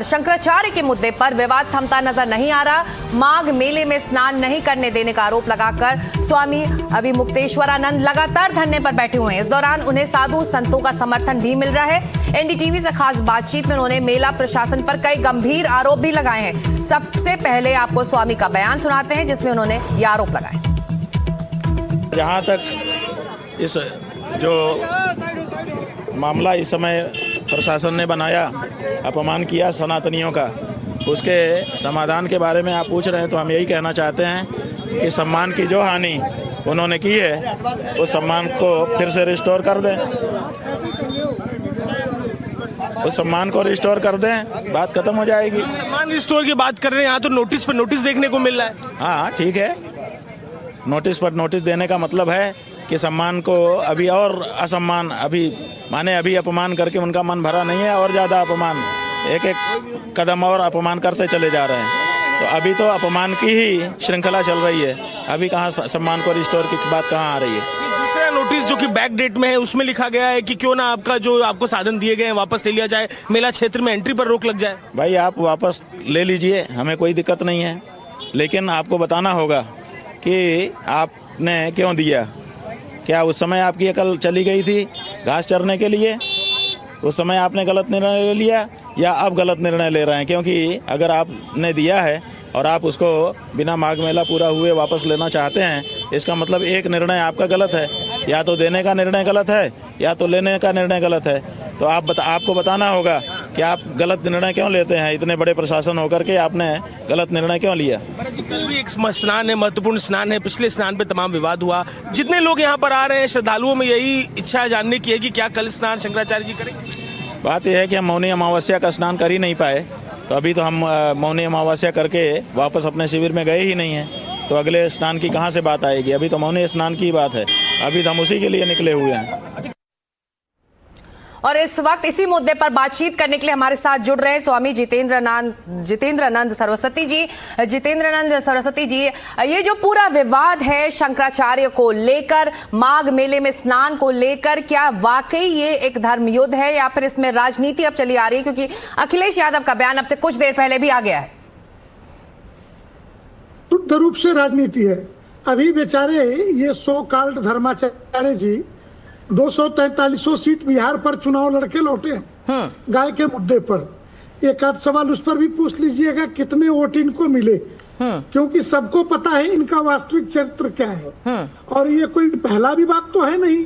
शंकराचार्य के मुद्दे पर विवाद थमता नजर नहीं आ रहा। माघ मेले में स्नान नहीं करने देने का आरोप लगाकर स्वामी अविमुक्तेश्वरानंद लगातार धरने पर बैठे हुए हैं। इस दौरान उन्हें साधु संतों का समर्थन भी मिल रहा है। एनडीटीवी से खास बातचीत में उन्होंने मेला प्रशासन पर कई गंभीर आरोप भी लगाए हैं। सबसे पहले आपको स्वामी का बयान सुनाते हैं जिसमें उन्होंने ये आरोप लगाए। जहाँ तक इस जो मामला इस समय प्रशासन ने बनाया, अपमान किया सनातनियों का, उसके समाधान के बारे में आप पूछ रहे हैं, तो हम यही कहना चाहते हैं कि सम्मान की जो हानि उन्होंने की है उस सम्मान को फिर से रिस्टोर कर दें, उस सम्मान को रिस्टोर कर दें, बात खत्म हो जाएगी। सम्मान रिस्टोर की बात कर रहे हैं, यहाँ तो नोटिस पर नोटिस देखने को मिल रहा है। हाँ ठीक है, नोटिस पर नोटिस देने का मतलब है कि सम्मान को अभी और असम्मान, अभी अपमान करके उनका मन भरा नहीं है और ज़्यादा अपमान, एक एक कदम और अपमान करते चले जा रहे हैं। तो अभी तो अपमान की ही श्रृंखला चल रही है, अभी कहाँ सम्मान को रिस्टोर की बात कहाँ आ रही है। दूसरा नोटिस जो कि बैक डेट में है उसमें लिखा गया है कि क्यों ना आपका जो आपको साधन दिए गए हैं वापस ले लिया जाए, मेला क्षेत्र में एंट्री पर रोक लग जाए। भाई आप वापस ले लीजिए, हमें कोई दिक्कत नहीं है, लेकिन आपको बताना होगा कि आपने क्यों दिया। क्या उस समय आपकी अकल चली गई थी घास चरने के लिए? उस समय आपने गलत निर्णय ले लिया या अब गलत निर्णय ले रहे हैं? क्योंकि अगर आपने दिया है और आप उसको बिना माघ मेला पूरा हुए वापस लेना चाहते हैं, इसका मतलब एक निर्णय आपका गलत है, या तो देने का निर्णय गलत है या तो लेने का निर्णय गलत है। तो आपको बताना होगा कि आप गलत निर्णय क्यों लेते हैं। इतने बड़े प्रशासन होकर के आपने गलत निर्णय क्यों लिया। कल भी एक स्नान है, महत्वपूर्ण स्नान है, पिछले स्नान पे तमाम विवाद हुआ। जितने लोग यहाँ पर आ रहे हैं श्रद्धालुओं में यही इच्छा जानने की है कि क्या कल स्नान शंकराचार्य जी करेंगे। बात यह है कि हम मौनी अमावस्या का स्नान कर ही नहीं पाए, तो अभी तो हम मौनी अमावस्या करके वापस अपने शिविर में गए ही नहीं हैं, तो अगले स्नान की कहाँ से बात आएगी। अभी तो मौनी स्नान की बात है, अभी तो हम उसी के लिए निकले हुए हैं। और इस वक्त इसी मुद्दे पर बातचीत करने के लिए हमारे साथ जुड़ रहे हैं स्वामी जितेंद्रानंद सरस्वती जी। जितेंद्रानंद सरस्वती जी, ये जो पूरा विवाद है शंकराचार्य को लेकर, माघ मेले में स्नान को लेकर, क्या वाकई ये एक धर्म युद्ध है या फिर इसमें राजनीति अब चली आ रही है? क्योंकि अखिलेश यादव का बयान अब से कुछ देर पहले भी आ गया है। शुद्ध रूप से राजनीति है। अभी बेचारे ये सो कॉल्ड धर्माचार्य जी 243 सीट बिहार पर चुनाव लड़के लौटे हैं गाय के मुद्दे पर। एक आध सवाल उस पर भी पूछ लीजिएगा कितने वोट इनको मिले, क्योंकि सबको पता है इनका वास्तविक चरित्र क्या है। और ये कोई पहला विवाद तो है नहीं,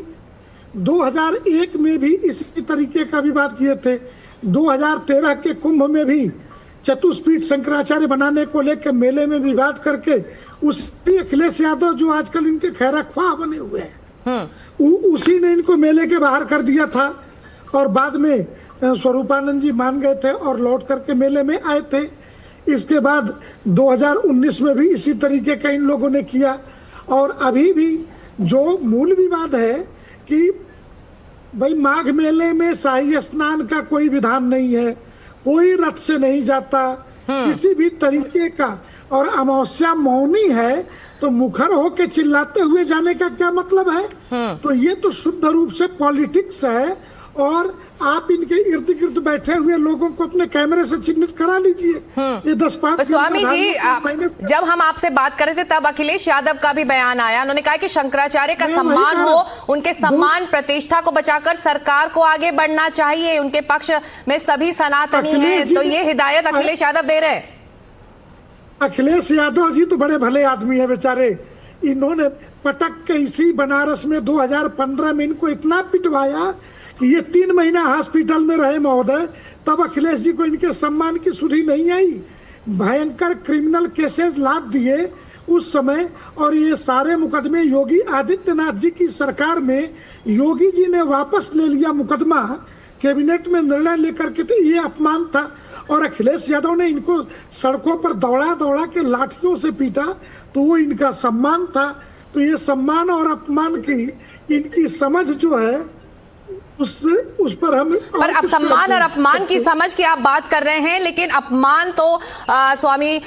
2001 में भी इसी तरीके का विवाद किए थे। 2013 के कुंभ में भी चतुष्पीठ शंकराचार्य बनाने को लेकर मेले में विवाद करके उसी अखिलेश यादव जो आजकल इनके खैरा ख्वाह बने हुए हैं उसी ने इनको मेले के बाहर कर दिया था। और बाद में स्वरूपानंद जी मान गए थे और लौट करके मेले में आए थे। इसके बाद 2019 में भी इसी तरीके का इन लोगों ने किया। और अभी भी जो मूल विवाद है कि भाई माघ मेले में शाही स्नान का कोई विधान नहीं है, कोई रथ से नहीं जाता किसी भी तरीके का, और अमावस्या मौनी है तो मुखर होके चिल्लाते हुए जाने का क्या मतलब है। तो ये तो शुद्ध रूप से पॉलिटिक्स है। और आप इनके इर्द गिर्द बैठे हुए लोगों को अपने कैमरे से चिन्हित करा लीजिए। ये 10-5 स्वामी जी, जब हम आपसे बात कर रहे थे तब अखिलेश यादव का भी बयान आया। उन्होंने कहा कि शंकराचार्य का सम्मान हो, उनके सम्मान प्रतिष्ठा को बचाकर सरकार को आगे बढ़ना चाहिए, उनके पक्ष में सभी सनातनी हैं। तो ये हिदायत अखिलेश यादव दे रहे हैं। अखिलेश यादव जी तो बड़े भले आदमी है बेचारे। इन्होंने पटक के इसी बनारस में 2015 में इनको इतना पिटवाया कि ये 3 महीना हॉस्पिटल में रहे महोदय, तब अखिलेश जी को इनके सम्मान की सुधि नहीं आई। भयंकर क्रिमिनल केसेस लाद दिए उस समय। और ये सारे मुकदमे योगी आदित्यनाथ जी की सरकार में योगी जी ने वापस ले लिया मुकदमा, कैबिनेट में निर्णय लेकर के। तो ये अपमान था। और अखिलेश यादव ने इनको सड़कों पर दौड़ा दौड़ा के लाठियों से पीटा, तो वो इनका सम्मान था। तो ये सम्मान और अपमान की इनकी समझ जो है उस पर हम पर अब सम्मान और अपमान की समझ की आप बात कर रहे हैं, लेकिन अपमान तो स्वामी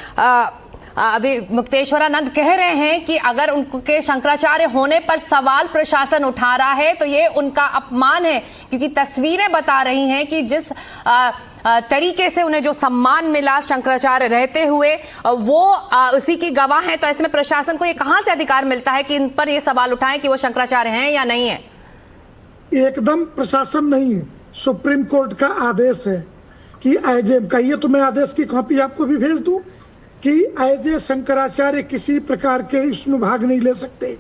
अभी मुक्तेश्वरानंद कह रहे हैं कि अगर उनके शंकराचार्य होने पर सवाल प्रशासन उठा रहा है तो ये उनका अपमान है, क्योंकि तस्वीरें बता रही हैं कि जिस तरीके से उन्हें जो सम्मान मिला शंकराचार्य रहते हुए, वो उसी की गवाह है। तो ऐसे में प्रशासन को ये कहां से अधिकार मिलता है कि इन पर ये सवाल उठाएं कि वो शंकराचार्य हैं या नहीं है? एकदम प्रशासन नहीं है, सुप्रीम कोर्ट का आदेश है कि ऐजे कहिए तो मैं आदेश की कॉपी आपको भी भेज दूं कि ऐजे शंकराचार्य किसी प्रकार के इसमें भाग नहीं ले सकते।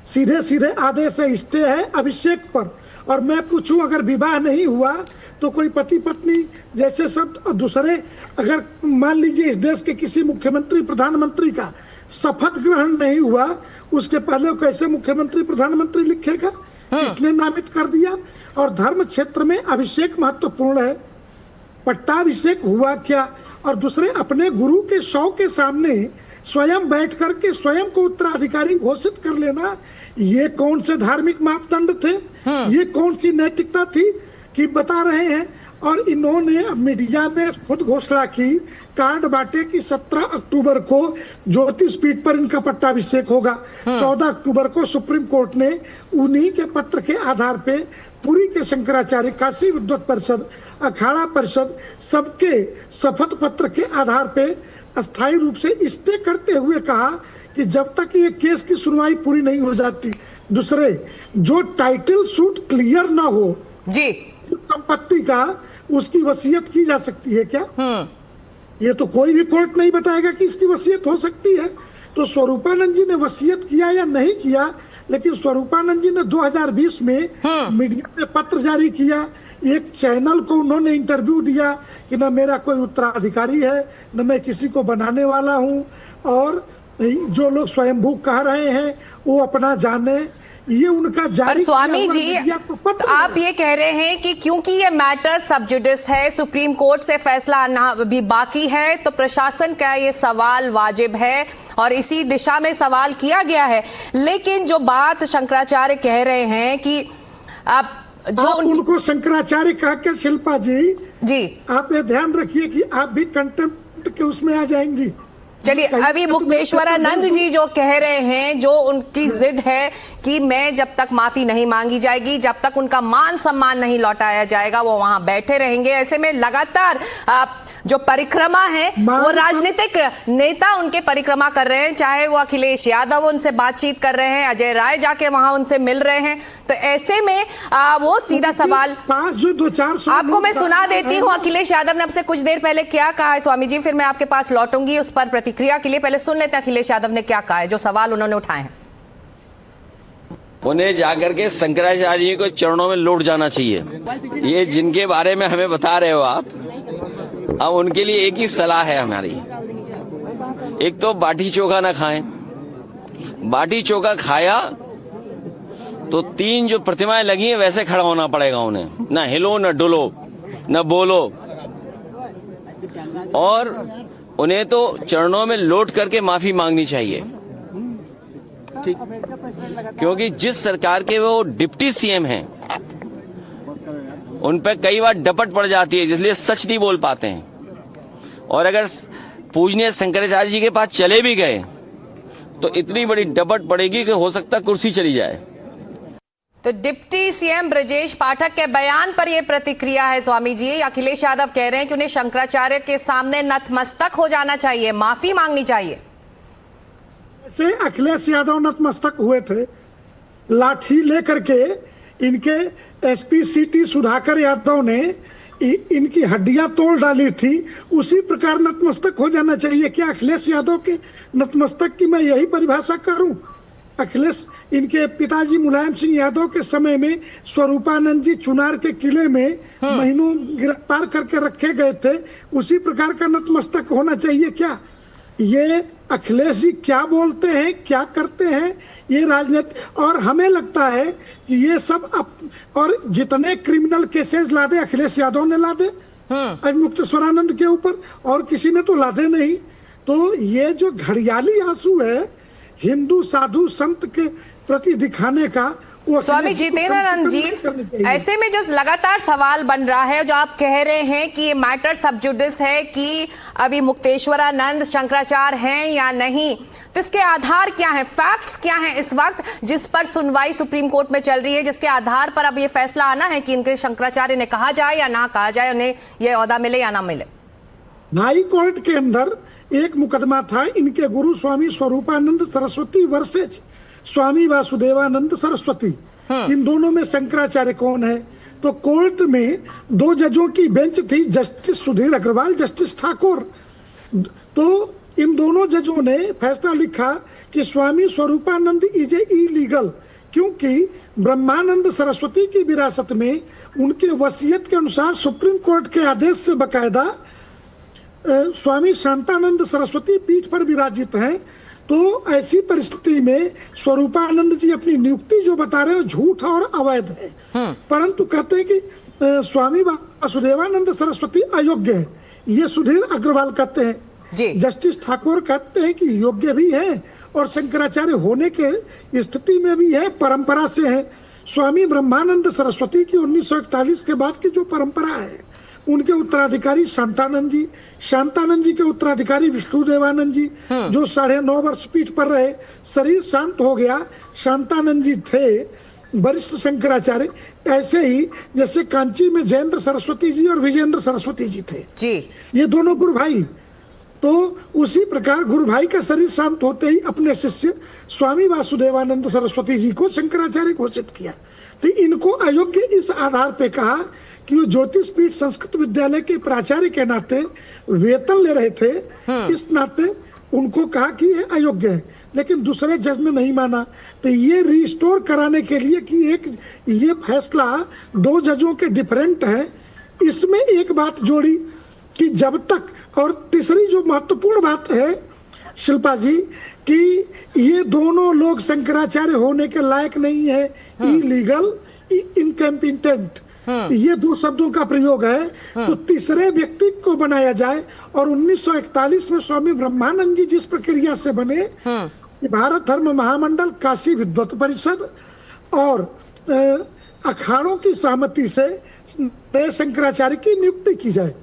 सीधे सीधे आदेश है, स्टे है अभिषेक पर। और मैं पूछूं, अगर विवाह नहीं हुआ तो कोई पति पत्नी जैसे सब दूसरे, अगर मान लीजिए इस देश के किसी मुख्यमंत्री प्रधानमंत्री का शपथ ग्रहण नहीं हुआ, उसके पहले कैसे मुख्यमंत्री प्रधानमंत्री लिखेगा? इसने नामित कर दिया। और धर्म क्षेत्र में अभिषेक महत्वपूर्ण है। पट्टाभिषेक हुआ क्या? और दूसरे, अपने गुरु के शव के सामने स्वयं बैठ करके स्वयं को उत्तराधिकारी घोषित कर लेना, ये कौन से धार्मिक मापदंड थे? ये कौन सी नैतिकता थी कि बता रहे हैं? और इन्होंने मीडिया में खुद घोषणा की, कार्ड बांटे कि 17 अक्टूबर को ज्योतिष पीठ पर इनका पट्टाभिषेक होगा। 14 अक्टूबर को सुप्रीम कोर्ट ने उन्हीं के पत्र के आधार पे पुरी के शंकराचार्य, काशी विद्वत परिषद, अखाड़ा परिषद, सबके शपथ पत्र के आधार पे अस्थायी रूप से स्टे करते हुए कहा कि जब तक ये केस की सुनवाई पूरी नहीं हो जाती। दूसरे, जो टाइटल सूट क्लियर ना हो जी संपत्ति का, उसकी वसीयत की जा सकती है क्या? ये तो कोई भी कोर्ट नहीं बताएगा कि इसकी वसीयत हो सकती है। तो स्वरूपानंद जी ने वसीयत किया या नहीं किया, लेकिन स्वरूपानंद जी ने 2020 में मीडिया में पत्र जारी किया, एक चैनल को उन्होंने इंटरव्यू दिया कि न मेरा कोई उत्तराधिकारी है, न मैं किसी को बनाने वाला हूं, और जो लोग स्वयंभू कह रहे हैं वो अपना जाने। ये उनका जारी। पर स्वामी जी, आप ये कह रहे हैं कि क्योंकि ये मैटर सब जुडिस है, सुप्रीम कोर्ट से फैसला आना भी बाकी है, तो प्रशासन का ये सवाल वाजिब है और इसी दिशा में सवाल किया गया है। लेकिन जो बात शंकराचार्य कह रहे हैं कि आप जो उनको शंकराचार्य कहा क्या शिल्पा जी, आप ये ध्यान रखिए कि आप भी कंटेम्प्ट के उसमें आ जाएंगी। चलिए, अभी मुक्तेश्वरानंद जी जो कह रहे हैं, जो उनकी जिद है कि मैं जब तक माफी नहीं मांगी जाएगी, जब तक उनका मान सम्मान नहीं लौटाया जाएगा, वो वहां बैठे रहेंगे। ऐसे में लगातार जो परिक्रमा है, वो राजनीतिक नेता उनके परिक्रमा कर रहे हैं, चाहे वो अखिलेश यादव उनसे बातचीत कर रहे हैं, अजय राय जाके वहां उनसे मिल रहे हैं। तो ऐसे में वो सीधा सवाल आपको मैं सुना देती हूँ। अखिलेश यादव ने आपसे कुछ देर पहले क्या कहा है स्वामी जी, फिर मैं आपके पास लौटूंगी उस पर प्रतिक्रिया के लिए। पहले सुन लेते हैं अखिलेश यादव ने क्या कहा है, जो सवाल उन्होंने उठाए हैं। उन्हें जाकर के शंकराचार्य जी को चरणों में लौट जाना चाहिए। ये जिनके बारे में हमें बता रहे हो आप, अब उनके लिए एक ही सलाह है हमारी, एक तो बाटी चोखा ना खाएं। बाटी चोखा खाया तो 3 जो प्रतिमाएं लगी हैं वैसे खड़ा होना पड़ेगा उन्हें, ना हिलो न डुलो न बोलो। और उन्हें तो चरणों में लौट करके माफी मांगनी चाहिए, क्योंकि जिस सरकार के वो डिप्टी सीएम हैं उन पर कई बार डपट पड़ जाती है, इसलिए सच नहीं बोल पाते हैं। और अगर पूजनीय शंकराचार्य जी के पास चले भी गए तो इतनी बड़ी डपट पड़ेगी कि हो सकता कुर्सी चली जाए। तो डिप्टी सीएम ब्रजेश पाठक के बयान पर यह प्रतिक्रिया है स्वामी जी। अखिलेश यादव कह रहे हैं कि उन्हें शंकराचार्य के सामने नतमस्तक हो जाना चाहिए, माफी मांगनी चाहिए। से अखिलेश यादव नतमस्तक हुए थे, लाठी लेकर के इनके एसपी सीटी सुधाकर यादव ने इनकी हड्डियां तोड़ डाली थी, उसी प्रकार नतमस्तक हो जाना चाहिए। क्या अखिलेश यादव के नतमस्तक की मैं यही परिभाषा करूं? अखिलेश, इनके पिताजी मुलायम सिंह यादव के समय में स्वरूपानंद जी चुनार के किले में महीनों गिरफ्तार करके रखे गए थे, उसी प्रकार का नतमस्तक होना चाहिए क्या? ये अखिलेश जी क्या बोलते हैं, क्या करते हैं, ये राजनीति। और हमें लगता है कि ये सब और जितने क्रिमिनल केसेस लादे अखिलेश यादव ने लादे मुक्तेश्वरानंद के ऊपर, और किसी ने तो लादे नहीं। तो ये जो घड़ियाली आंसू है हिंदू साधु संत के प्रति दिखाने का, वो स्वामी जितेंद्रानंद जी, ऐसे में जो लगातार सवाल बन रहा है, जो आप कह रहे हैं कि ये मैटर सब जुडिस है कि अभी मुक्तेश्वरानंद शंकराचार्य हैं या नहीं, तो इसके आधार क्या हैं, फैक्ट्स क्या हैं इस वक्त जिस पर सुनवाई सुप्रीम कोर्ट में चल रही है, जिसके आधार पर अब ये फैसला आना है कि इनके शंकराचार्य ने कहा जाए या ना कहा जाए, उन्हें यह ओहदा मिले या ना मिले? हाई कोर्ट के अंदर एक मुकदमा था इनके गुरु स्वामी स्वरूपानंद सरस्वती वर्सेज स्वामी वासुदेवानंद सरस्वती, इन दोनों में शंकराचार्य कौन है? तो कोर्ट में 2 जजों की बेंच थी, जस्टिस सुधीर अग्रवाल, जस्टिस ठाकुर। तो इन दोनों जजों ने फैसला लिखा कि स्वामी स्वरूपानंद इज ए इलीगल, क्योंकि ब्रह्मानंद सरस्वती की विरासत में उनके वसीयत के अनुसार सुप्रीम कोर्ट के आदेश से बकायदा स्वामी शांतानंद सरस्वती पीठ पर विराजित हैं। तो ऐसी परिस्थिति में स्वरूपानंद जी अपनी नियुक्ति जो बता रहे हो झूठ और अवैध है, परंतु कहते हैं कि स्वामी वासुदेवानंद सरस्वती अयोग्य है, ये सुधीर अग्रवाल कहते हैं जी। जस्टिस ठाकुर कहते हैं कि योग्य भी है और शंकराचार्य होने के स्थिति में भी है, परंपरा से है। स्वामी ब्रह्मानंद सरस्वती की 1941 के बाद की जो परंपरा है, उनके उत्तराधिकारी शांतानंद जी के उत्तराधिकारी विष्णुदेवानंद जी, जो 9.5 वर्ष पीठ पर रहे। शरीर शांत हो गया, शांतानंद जी थे वरिष्ठ शंकराचार्य, ऐसे ही जैसे कांची में जयेंद्र सरस्वती जी और विजेंद्र सरस्वती जी थे जी, ये दोनों गुरु भाई। तो उसी प्रकार गुरु भाई का शरीर शांत होते ही अपने शिष्य स्वामी वासुदेवानंद सरस्वती जी को शंकराचार्य घोषित किया। तो इनको अयोग्य इस आधार पे कहा कि वो ज्योतिष पीठ संस्कृत विद्यालय के प्राचार्य के नाते वेतन ले रहे थे, इस नाते उनको कहा कि ये अयोग्य है। लेकिन दूसरे जज ने नहीं माना, तो ये रिस्टोर कराने के लिए कि ये फैसला 2 जजों के डिफरेंट है, इसमें एक बात जोड़ी कि जब तक, और तीसरी जो महत्वपूर्ण बात है शिल्पा जी, कि ये दोनों लोग शंकराचार्य होने के लायक नहीं है, इलीगल, इनकम्पिटेंट, ये 2 शब्दों का प्रयोग है। तो तीसरे व्यक्ति को बनाया जाए, और 1941 में स्वामी ब्रह्मानंद जी जिस प्रक्रिया से बने, भारत धर्म महामंडल, काशी विद्वत परिषद और अखाड़ों की सहमति से नए शंकराचार्य की नियुक्ति की जाए।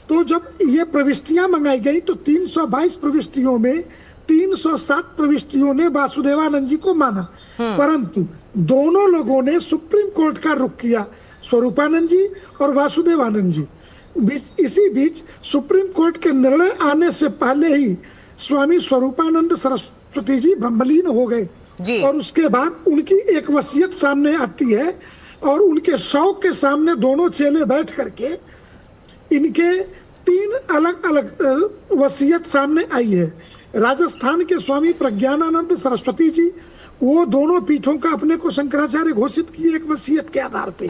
तो जब ये प्रविष्टियां मंगाई गई तो 322 प्रविष्टियों में 307 प्रविष्टियों ने वासुदेवानंद जी को माना, परंतु दोनों लोगों ने सुप्रीम कोर्ट का रुख किया, स्वरूपानंद जी और वासुदेवानंद जी। इसी बीच सुप्रीम कोर्ट के निर्णय आने से पहले ही स्वामी स्वरूपानंद सरस्वती जी ब्रह्मलीन हो गए जी। और उसके बाद उनकी एक वसीयत सामने आती है, और उनके शौक के सामने दोनों चेले बैठ करके इनके 3 अलग अलग वसीयत सामने आई है। राजस्थान के स्वामी प्रज्ञानानंद सरस्वती जी, वो दोनों पीठों का अपने को शंकराचार्य घोषित किए एक वसीयत के आधार पे।